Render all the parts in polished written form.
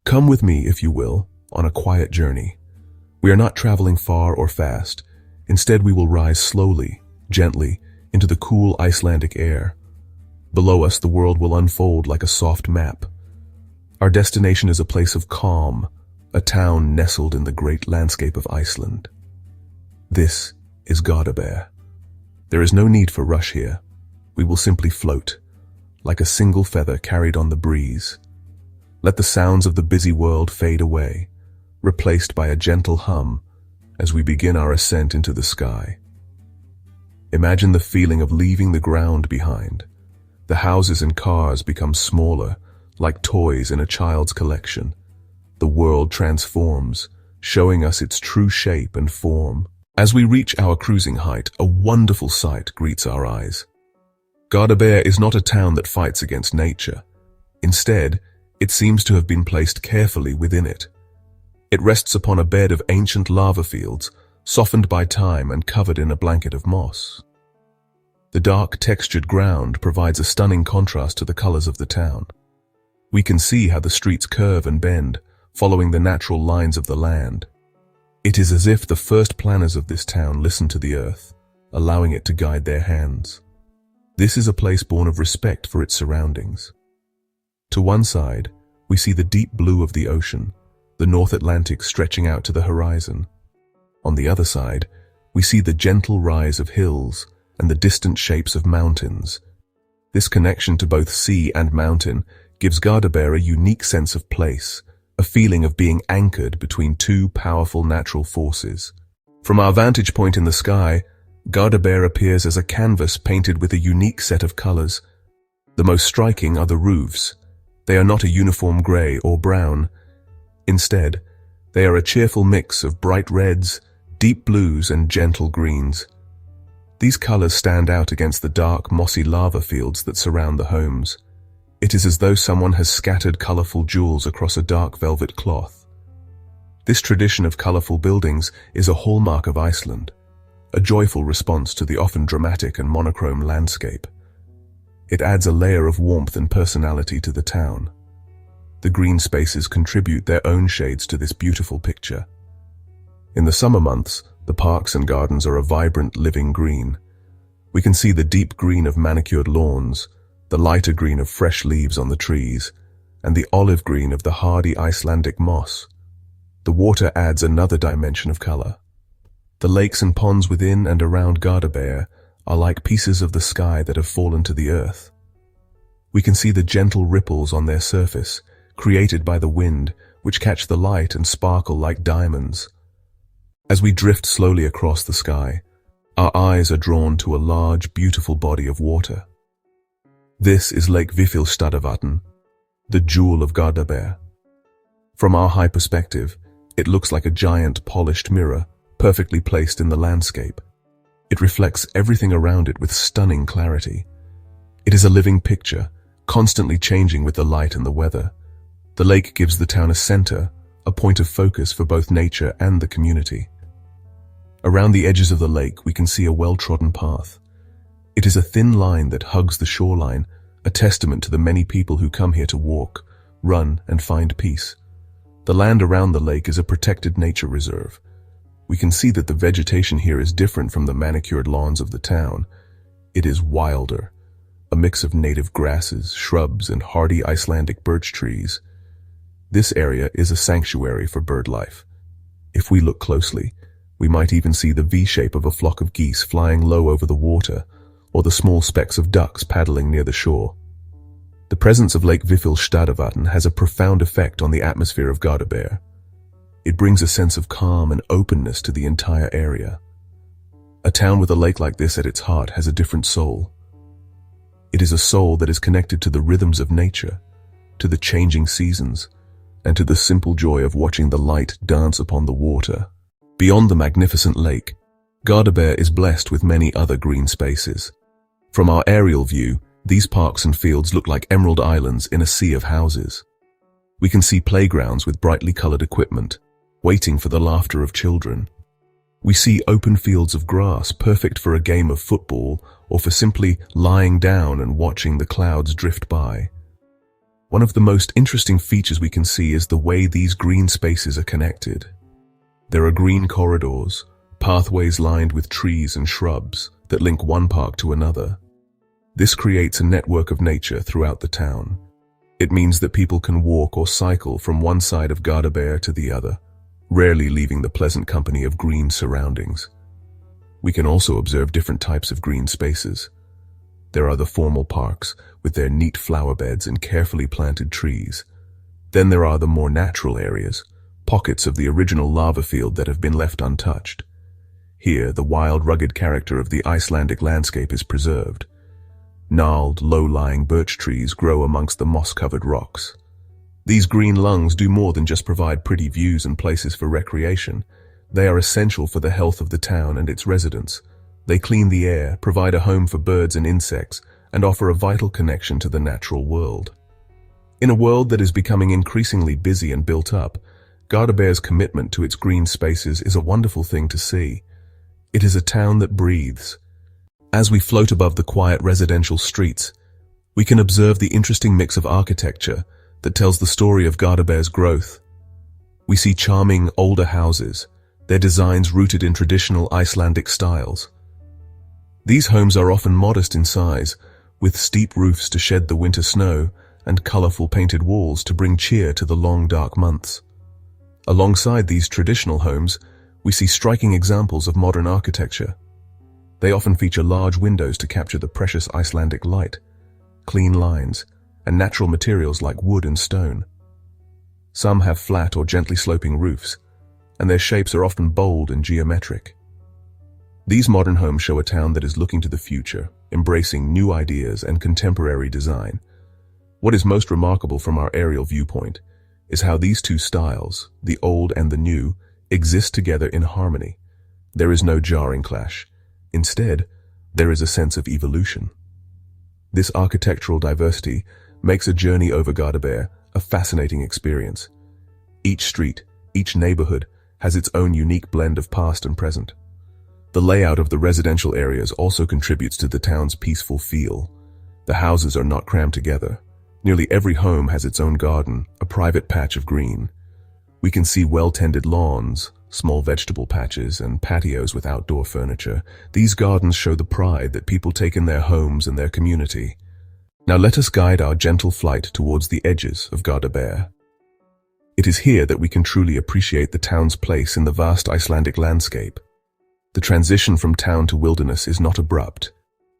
Come with me, if you will, on a quiet journey. We are not traveling far or fast. Instead, we will rise slowly, gently, into the cool Icelandic air. Below us, the world will unfold like a soft map. Our destination is a place of calm, a town nestled in the great landscape of Iceland. This is Garðabær. There is no need for rush here. We will simply float, like a single feather carried on the breeze. Let the sounds of the busy world fade away, replaced by a gentle hum as we begin our ascent into the sky. Imagine the feeling of leaving the ground behind. The houses and cars become smaller, like toys in a child's collection. The world transforms, showing us its true shape and form. As we reach our cruising height, a wonderful sight greets our eyes. Garðabær is not a town that fights against nature. Instead, it seems to have been placed carefully within it. It rests upon a bed of ancient lava fields, softened by time and covered in a blanket of moss. The dark, textured ground provides a stunning contrast to the colors of the town. We can see how the streets curve and bend, following the natural lines of the land. It is as if the first planners of this town listened to the earth, allowing it to guide their hands. This is a place born of respect for its surroundings. To one side, we see the deep blue of the ocean, the North Atlantic stretching out to the horizon. On the other side, we see the gentle rise of hills and the distant shapes of mountains. This connection to both sea and mountain gives Garðabær a unique sense of place, a feeling of being anchored between two powerful natural forces. From our vantage point in the sky, Garðabær appears as a canvas painted with a unique set of colors. The most striking are the roofs. They are not a uniform gray or brown. Instead, they are a cheerful mix of bright reds, deep blues, and gentle greens. These colors stand out against the dark, mossy lava fields that surround the homes. It is as though someone has scattered colorful jewels across a dark velvet cloth. This tradition of colorful buildings is a hallmark of Iceland, a joyful response to the often dramatic and monochrome landscape. It adds a layer of warmth and personality to the town. The green spaces contribute their own shades to this beautiful picture. In the summer months, the parks and gardens are a vibrant, living green. We can see the deep green of manicured lawns, the lighter green of fresh leaves on the trees, and the olive green of the hardy Icelandic moss. The water adds another dimension of color. The lakes and ponds within and around Garðabær are like pieces of the sky that have fallen to the earth. We can see the gentle ripples on their surface, created by the wind, which catch the light and sparkle like diamonds. As we drift slowly across the sky, our eyes are drawn to a large, beautiful body of water. This is Lake Vífilsstaðavatn, the jewel of Garðabær. From our high perspective, it looks like a giant polished mirror, perfectly placed in the landscape. It reflects everything around it with stunning clarity. It is a living picture, constantly changing with the light and the weather. The lake gives the town a center, a point of focus for both nature and the community. Around the edges of the lake, we can see a well-trodden path. It is a thin line that hugs the shoreline, a testament to the many people who come here to walk, run, and find peace. The land around the lake is a protected nature reserve. We can see that the vegetation here is different from the manicured lawns of the town. It is wilder, a mix of native grasses, shrubs, and hardy Icelandic birch trees. This area is a sanctuary for bird life. If we look closely, we might even see the V-shape of a flock of geese flying low over the water, or the small specks of ducks paddling near the shore. The presence of Lake Vífilsstaðavatn has a profound effect on the atmosphere of Garðabær. It brings a sense of calm and openness to the entire area. A town with a lake like this at its heart has a different soul. It is a soul that is connected to the rhythms of nature, to the changing seasons, and to the simple joy of watching the light dance upon the water. Beyond the magnificent lake, Garðabær is blessed with many other green spaces. From our aerial view, these parks and fields look like emerald islands in a sea of houses. We can see playgrounds with brightly colored equipment, waiting for the laughter of children. We see open fields of grass, perfect for a game of football or for simply lying down and watching the clouds drift by. One of the most interesting features we can see is the way these green spaces are connected. There are green corridors, pathways lined with trees and shrubs that link one park to another. This creates a network of nature throughout the town. It means that people can walk or cycle from one side of Garðabær to the other, rarely leaving the pleasant company of green surroundings. We can also observe different types of green spaces. There are the formal parks, with their neat flower beds and carefully planted trees. Then there are the more natural areas, pockets of the original lava field that have been left untouched. Here, the wild, rugged character of the Icelandic landscape is preserved. Gnarled, low-lying birch trees grow amongst the moss-covered rocks. These green lungs do more than just provide pretty views and places for recreation. They are essential for the health of the town and its residents. They clean the air, provide a home for birds and insects, and offer a vital connection to the natural world. In a world that is becoming increasingly busy and built up, Garðabær's commitment to its green spaces is a wonderful thing to see. It is a town that breathes. As we float above the quiet residential streets, we can observe the interesting mix of architecture that tells the story of Garðabær's growth. We see charming, older houses, their designs rooted in traditional Icelandic styles. These homes are often modest in size, with steep roofs to shed the winter snow and colorful painted walls to bring cheer to the long, dark months. Alongside these traditional homes, we see striking examples of modern architecture. They often feature large windows to capture the precious Icelandic light, clean lines, and natural materials like wood and stone. Some have flat or gently sloping roofs, and their shapes are often bold and geometric. These modern homes show a town that is looking to the future, embracing new ideas and contemporary design. What is most remarkable from our aerial viewpoint is how these two styles, the old and the new, exist together in harmony. There is no jarring clash. Instead, there is a sense of evolution. This architectural diversity makes a journey over Garðabær a fascinating experience. Each street, each neighborhood, has its own unique blend of past and present. The layout of the residential areas also contributes to the town's peaceful feel. The houses are not crammed together. Nearly every home has its own garden, a private patch of green. We can see well-tended lawns, small vegetable patches, and patios with outdoor furniture. These gardens show the pride that people take in their homes and their community. Now let us guide our gentle flight towards the edges of Garðabær. It is here that we can truly appreciate the town's place in the vast Icelandic landscape. The transition from town to wilderness is not abrupt.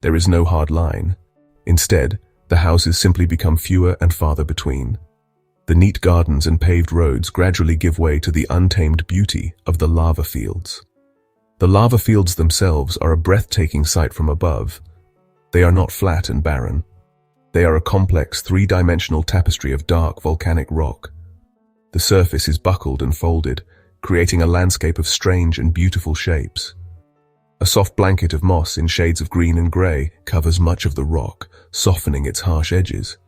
There is no hard line. Instead, the houses simply become fewer and farther between. The neat gardens and paved roads gradually give way to the untamed beauty of the lava fields. The lava fields themselves are a breathtaking sight from above. They are not flat and barren. They are a complex, three-dimensional tapestry of dark volcanic rock. The surface is buckled and folded, creating a landscape of strange and beautiful shapes. A soft blanket of moss in shades of green and gray covers much of the rock, softening its harsh edges.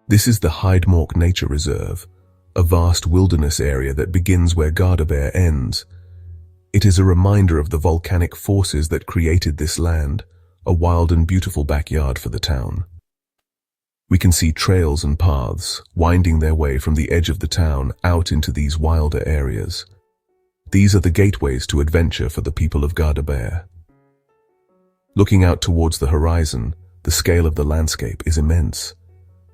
This is the Heidmörk Nature Reserve, a vast wilderness area that begins where Garðabær ends. It is a reminder of the volcanic forces that created this land, a wild and beautiful backyard for the town. We can see trails and paths winding their way from the edge of the town out into these wilder areas. These are the gateways to adventure for the people of Garðabær. Looking out towards the horizon, the scale of the landscape is immense.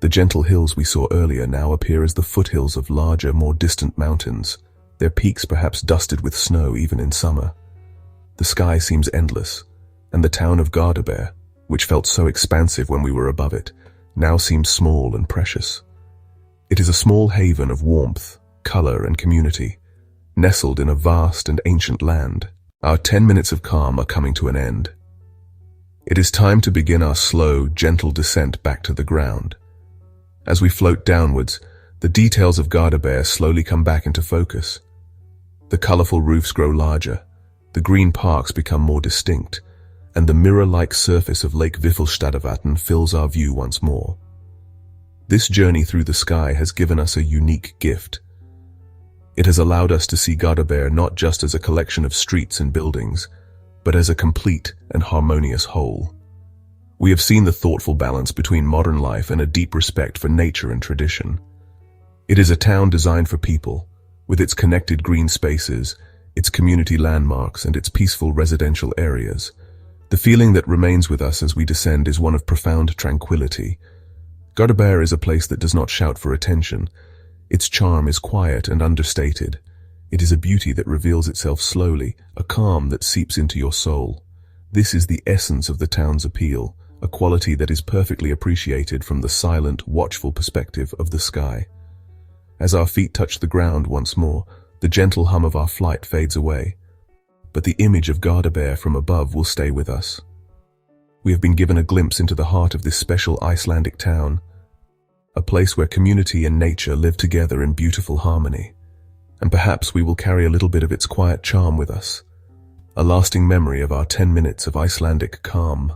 The gentle hills we saw earlier now appear as the foothills of larger, more distant mountains, their peaks perhaps dusted with snow even in summer. The sky seems endless, and the town of Garðabær, which felt so expansive when we were above it, now seems small and precious. It is a small haven of warmth, color, and community, nestled in a vast and ancient land. Our 10 minutes of calm are coming to an end. It is time to begin our slow, gentle descent back to the ground. As we float downwards, the details of Garðabær slowly come back into focus. The colorful roofs grow larger, the green parks become more distinct, and the mirror-like surface of Lake Vifilsstaðavatn fills our view once more. This journey through the sky has given us a unique gift. It has allowed us to see Garðabær not just as a collection of streets and buildings, but as a complete and harmonious whole. We have seen the thoughtful balance between modern life and a deep respect for nature and tradition. It is a town designed for people, with its connected green spaces, its community landmarks, and its peaceful residential areas. The feeling that remains with us as we descend is one of profound tranquility. Garðabær is a place that does not shout for attention. Its charm is quiet and understated. It is a beauty that reveals itself slowly, a calm that seeps into your soul. This is the essence of the town's appeal, a quality that is perfectly appreciated from the silent, watchful perspective of the sky. As our feet touch the ground once more, the gentle hum of our flight fades away. But the image of Garðabær from above will stay with us. We have been given a glimpse into the heart of this special Icelandic town, a place where community and nature live together in beautiful harmony. And perhaps we will carry a little bit of its quiet charm with us, a lasting memory of our 10 minutes of Icelandic calm.